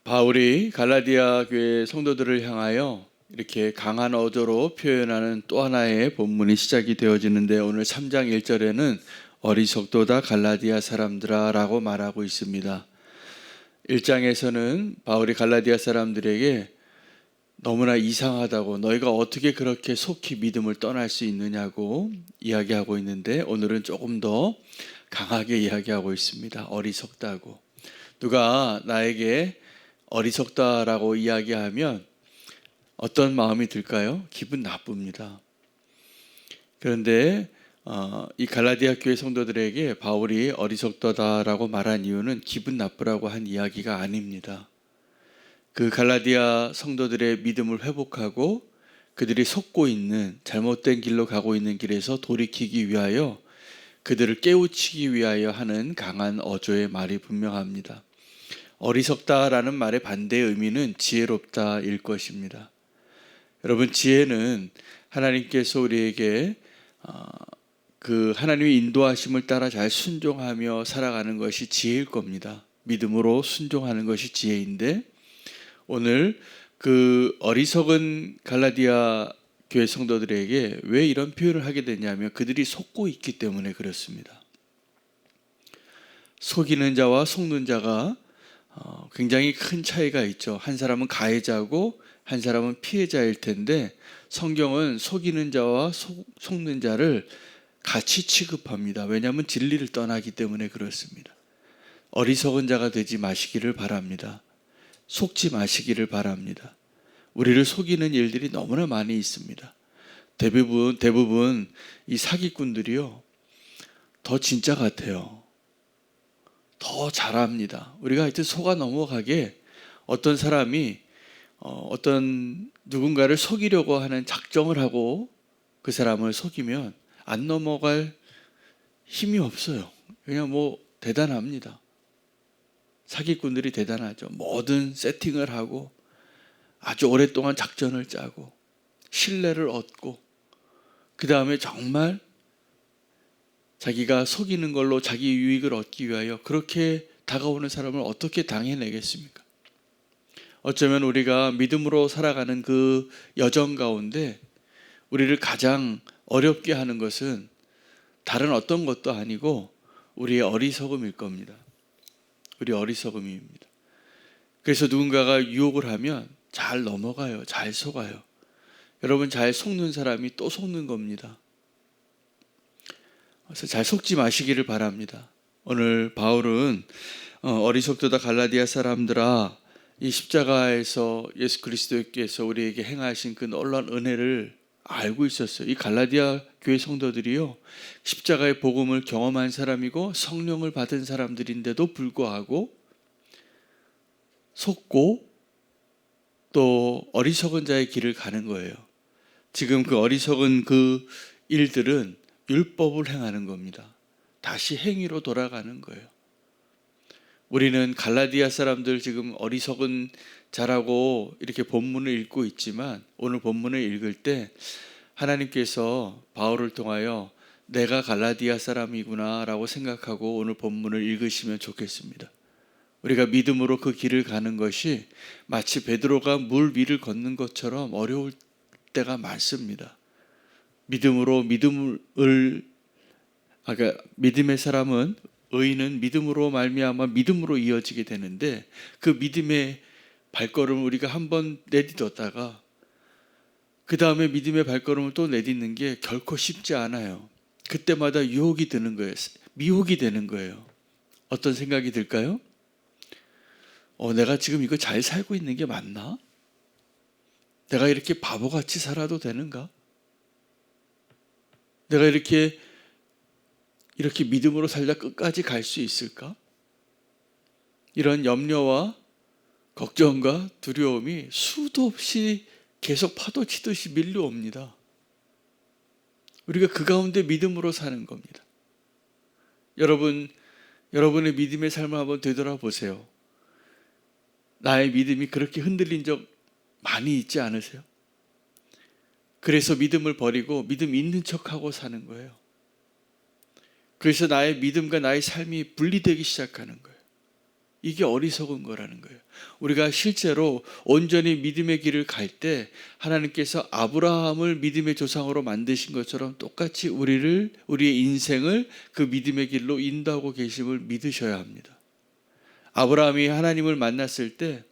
바울이 갈라디아 교회 성도들을 향하여 이렇게 강한 어조로 표현하는 또 하나의 본문이 시작이 되어지는데, 오늘 3장 1절에는 어리석도다 갈라디아 사람들아 라고 말하고 있습니다. 1장에서는 바울이 갈라디아 사람들에게 너무나 이상하다고, 너희가 어떻게 그렇게 속히 믿음을 떠날 수 있느냐고 이야기하고 있는데, 오늘은 조금 더 강하게 이야기하고 있습니다. 어리석다고. 누가 나에게 어리석다라고 이야기하면 어떤 마음이 들까요? 기분 나쁩니다. 그런데 이 갈라디아 교회 성도들에게 바울이 어리석다라고 말한 이유는 기분 나쁘라고 한 이야기가 아닙니다. 그 갈라디아 성도들의 믿음을 회복하고 그들이 속고 있는 잘못된 길로 가고 있는 길에서 돌이키기 위하여, 그들을 깨우치기 위하여 하는 강한 어조의 말이 분명합니다. 어리석다라는 말의 반대의 의미는 지혜롭다일 것입니다. 여러분, 지혜는 하나님께서 우리에게 그 하나님의 인도하심을 따라 잘 순종하며 살아가는 것이 지혜일 겁니다. 믿음으로 순종하는 것이 지혜인데, 오늘 그 어리석은 갈라디아 교회 성도들에게 왜 이런 표현을 하게 되냐면, 그들이 속고 있기 때문에 그렇습니다. 속이는 자와 속는 자가 굉장히 큰 차이가 있죠. 한 사람은 가해자고 한 사람은 피해자일 텐데, 성경은 속이는 자와 속는 자를 같이 취급합니다. 왜냐하면 진리를 떠나기 때문에 그렇습니다. 어리석은 자가 되지 마시기를 바랍니다. 속지 마시기를 바랍니다. 우리를 속이는 일들이 너무나 많이 있습니다. 대부분 이 사기꾼들이요, 더 진짜 같아요. 더 잘합니다. 우리가 하여튼 속아 넘어가게, 어떤 사람이 어떤 누군가를 속이려고 하는 작정을 하고 그 사람을 속이면 안 넘어갈 힘이 없어요. 그냥 대단합니다. 사기꾼들이 대단하죠. 모든 세팅을 하고 아주 오랫동안 작전을 짜고 신뢰를 얻고, 그 다음에 정말 자기가 속이는 걸로 자기 유익을 얻기 위하여 그렇게 다가오는 사람을 어떻게 당해내겠습니까? 어쩌면 우리가 믿음으로 살아가는 그 여정 가운데 우리를 가장 어렵게 하는 것은 다른 어떤 것도 아니고 우리의 어리석음일 겁니다. 우리 어리석음입니다. 그래서 누군가가 유혹을 하면 잘 넘어가요. 잘 속아요. 여러분, 잘 속는 사람이 또 속는 겁니다. 그래서 잘 속지 마시기를 바랍니다. 오늘 바울은 어리석도다 갈라디아 사람들아, 이 십자가에서 예수 그리스도께서 우리에게 행하신 그 놀라운 은혜를 알고 있었어요. 이 갈라디아 교회 성도들이요, 십자가의 복음을 경험한 사람이고 성령을 받은 사람들인데도 불구하고 속고 또 어리석은 자의 길을 가는 거예요. 지금 그 어리석은 그 일들은 율법을 행하는 겁니다. 다시 행위로 돌아가는 거예요. 우리는 갈라디아 사람들 지금 어리석은 자라고 이렇게 본문을 읽고 있지만, 오늘 본문을 읽을 때 하나님께서 바울을 통하여 내가 갈라디아 사람이구나 라고 생각하고 오늘 본문을 읽으시면 좋겠습니다. 우리가 믿음으로 그 길을 가는 것이 마치 베드로가 물 위를 걷는 것처럼 어려울 때가 많습니다. 믿음의 사람은, 의인은 믿음으로 말미암아 믿음으로 이어지게 되는데, 그 믿음의 발걸음을 우리가 한번 내딛었다가 그 다음에 믿음의 발걸음을 또 내딛는 게 결코 쉽지 않아요. 그때마다 유혹이 드는 거예요. 미혹이 되는 거예요. 어떤 생각이 들까요? 내가 지금 이거 잘 살고 있는 게 맞나? 내가 이렇게 바보같이 살아도 되는가? 내가 이렇게 믿음으로 살다 끝까지 갈 수 있을까? 이런 염려와 걱정과 두려움이 수도 없이 계속 파도 치듯이 밀려옵니다. 우리가 그 가운데 믿음으로 사는 겁니다. 여러분의 믿음의 삶을 한번 되돌아보세요. 나의 믿음이 그렇게 흔들린 적 많이 있지 않으세요? 그래서 믿음을 버리고 믿음 있는 척하고 사는 거예요. 그래서 나의 믿음과 나의 삶이 분리되기 시작하는 거예요. 이게 어리석은 거라는 거예요. 우리가 실제로 온전히 믿음의 길을 갈 때 하나님께서 아브라함을 믿음의 조상으로 만드신 것처럼 똑같이 우리의 인생을 그 믿음의 길로 인도하고 계심을 믿으셔야 합니다. 아브라함이 하나님을 만났을 때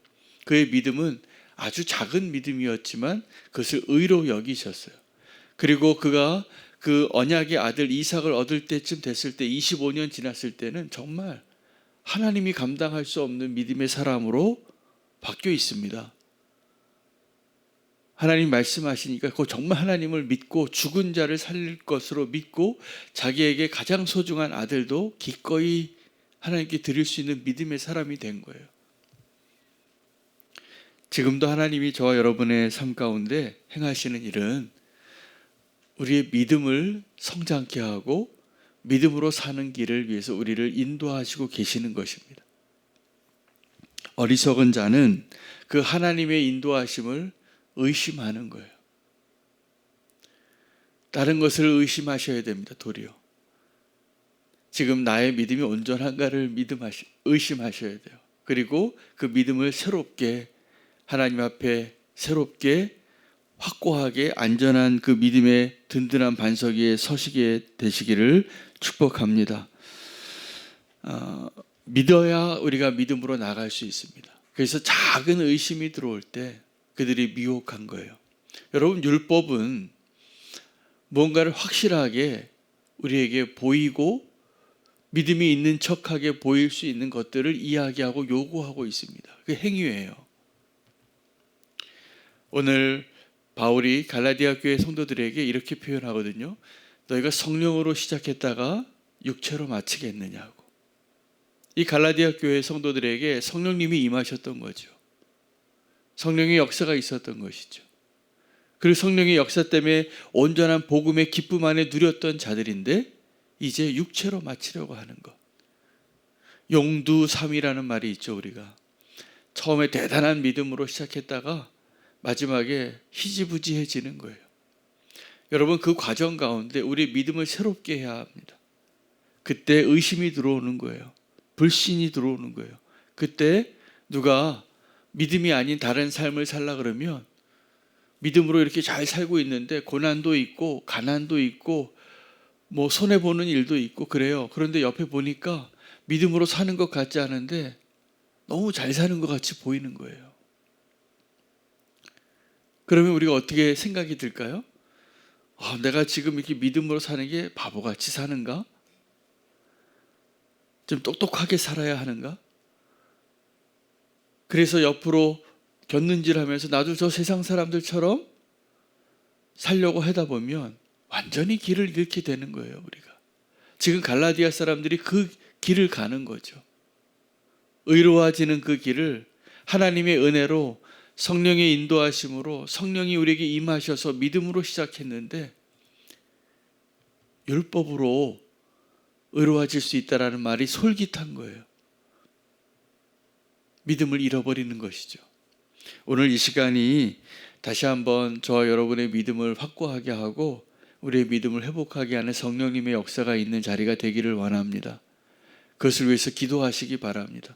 그의 믿음은 아주 작은 믿음이었지만 그것을 의로 여기셨어요. 그리고 그가 그 언약의 아들 이삭을 얻을 때쯤 됐을 때 25년 지났을 때는 정말 하나님이 감당할 수 없는 믿음의 사람으로 바뀌어 있습니다. 하나님 말씀하시니까 그 정말 하나님을 믿고 죽은 자를 살릴 것으로 믿고 자기에게 가장 소중한 아들도 기꺼이 하나님께 드릴 수 있는 믿음의 사람이 된 거예요. 지금도 하나님이 저와 여러분의 삶 가운데 행하시는 일은 우리의 믿음을 성장케 하고 믿음으로 사는 길을 위해서 우리를 인도하시고 계시는 것입니다. 어리석은 자는 그 하나님의 인도하심을 의심하는 거예요. 다른 것을 의심하셔야 됩니다. 도리어. 지금 나의 믿음이 온전한가를 의심하셔야 돼요. 그리고 그 믿음을 새롭게 하나님 앞에 새롭게 확고하게 안전한 그 믿음의 든든한 반석 위에 서시게 되시기를 축복합니다. 믿어야 우리가 믿음으로 나갈 수 있습니다. 그래서 작은 의심이 들어올 때 그들이 미혹한 거예요. 여러분, 율법은 뭔가를 확실하게 우리에게 보이고 믿음이 있는 척하게 보일 수 있는 것들을 이야기하고 요구하고 있습니다. 그게 행위예요. 오늘 바울이 갈라디아 교회 성도들에게 이렇게 표현하거든요. 너희가 성령으로 시작했다가 육체로 마치겠느냐고. 이 갈라디아 교회 성도들에게 성령님이 임하셨던 거죠. 성령의 역사가 있었던 것이죠. 그리고 성령의 역사 때문에 온전한 복음의 기쁨 안에 누렸던 자들인데 이제 육체로 마치려고 하는 것. 용두삼이라는 말이 있죠. 우리가 처음에 대단한 믿음으로 시작했다가 마지막에 희지부지해지는 거예요. 여러분, 그 과정 가운데 우리 믿음을 새롭게 해야 합니다. 그때 의심이 들어오는 거예요. 불신이 들어오는 거예요. 그때 누가 믿음이 아닌 다른 삶을 살라 그러면 믿음으로 이렇게 잘 살고 있는데 고난도 있고 가난도 있고 뭐 손해보는 일도 있고 그래요. 그런데 옆에 보니까 믿음으로 사는 것 같지 않은데 너무 잘 사는 것 같이 보이는 거예요. 그러면 우리가 어떻게 생각이 들까요? 내가 지금 이렇게 믿음으로 사는 게 바보같이 사는가? 좀 똑똑하게 살아야 하는가? 그래서 옆으로 곁눈질하면서 나도 저 세상 사람들처럼 살려고 하다 보면 완전히 길을 잃게 되는 거예요. 우리가 지금 갈라디아 사람들이 그 길을 가는 거죠. 의로워지는 그 길을 하나님의 은혜로 성령의 인도하심으로 성령이 우리에게 임하셔서 믿음으로 시작했는데 율법으로 의로워질 수 있다는 말이 솔깃한 거예요. 믿음을 잃어버리는 것이죠. 오늘 이 시간이 다시 한번 저와 여러분의 믿음을 확고하게 하고 우리의 믿음을 회복하게 하는 성령님의 역사가 있는 자리가 되기를 원합니다. 그것을 위해서 기도하시기 바랍니다.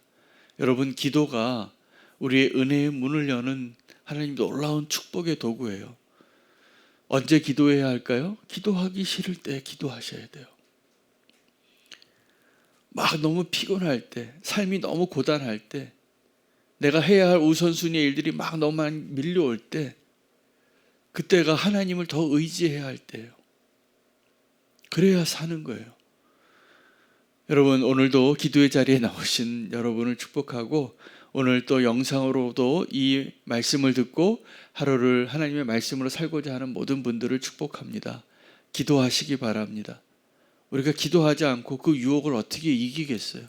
여러분, 기도가 우리의 은혜의 문을 여는 하나님 놀라운 축복의 도구예요. 언제 기도해야 할까요? 기도하기 싫을 때 기도하셔야 돼요. 막 너무 피곤할 때, 삶이 너무 고단할 때, 내가 해야 할 우선순위의 일들이 막 너무 많이 밀려올 때, 그때가 하나님을 더 의지해야 할 때예요. 그래야 사는 거예요. 여러분, 오늘도 기도의 자리에 나오신 여러분을 축복하고 오늘 또 영상으로도 이 말씀을 듣고 하루를 하나님의 말씀으로 살고자 하는 모든 분들을 축복합니다. 기도하시기 바랍니다. 우리가 기도하지 않고 그 유혹을 어떻게 이기겠어요?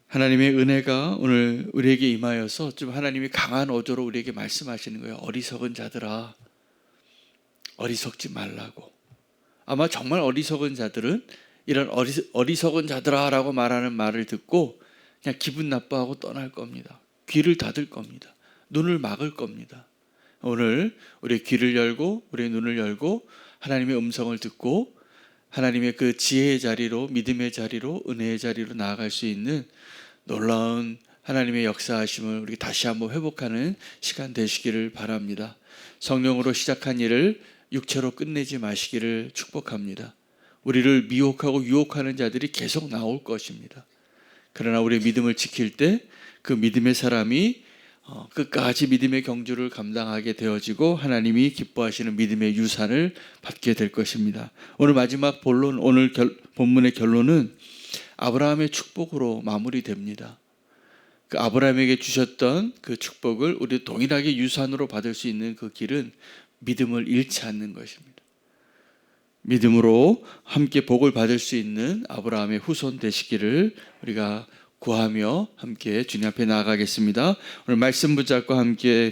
하나님의 은혜가 오늘 우리에게 임하여서 좀 하나님이 강한 어조로 우리에게 말씀하시는 거예요. 어리석은 자들아, 어리석지 말라고. 아마 정말 어리석은 자들은 이런 어리석은 자들아 라고 말하는 말을 듣고 그냥 기분 나빠하고 떠날 겁니다. 귀를 닫을 겁니다. 눈을 막을 겁니다. 오늘 우리의 귀를 열고 우리의 눈을 열고 하나님의 음성을 듣고 하나님의 그 지혜의 자리로, 믿음의 자리로, 은혜의 자리로 나아갈 수 있는 놀라운 하나님의 역사하심을 우리 다시 한번 회복하는 시간 되시기를 바랍니다. 성령으로 시작한 일을 육체로 끝내지 마시기를 축복합니다. 우리를 미혹하고 유혹하는 자들이 계속 나올 것입니다. 그러나 우리의 믿음을 지킬 때 그 믿음의 사람이 끝까지 믿음의 경주를 감당하게 되어지고 하나님이 기뻐하시는 믿음의 유산을 받게 될 것입니다. 오늘 마지막 본론, 오늘 본문의 결론은 아브라함의 축복으로 마무리됩니다. 그 아브라함에게 주셨던 그 축복을 우리 동일하게 유산으로 받을 수 있는 그 길은 믿음을 잃지 않는 것입니다. 믿음으로 함께 복을 받을 수 있는 아브라함의 후손 되시기를 우리가 구하며 함께 주님 앞에 나아가겠습니다. 오늘 말씀 붙잡고 함께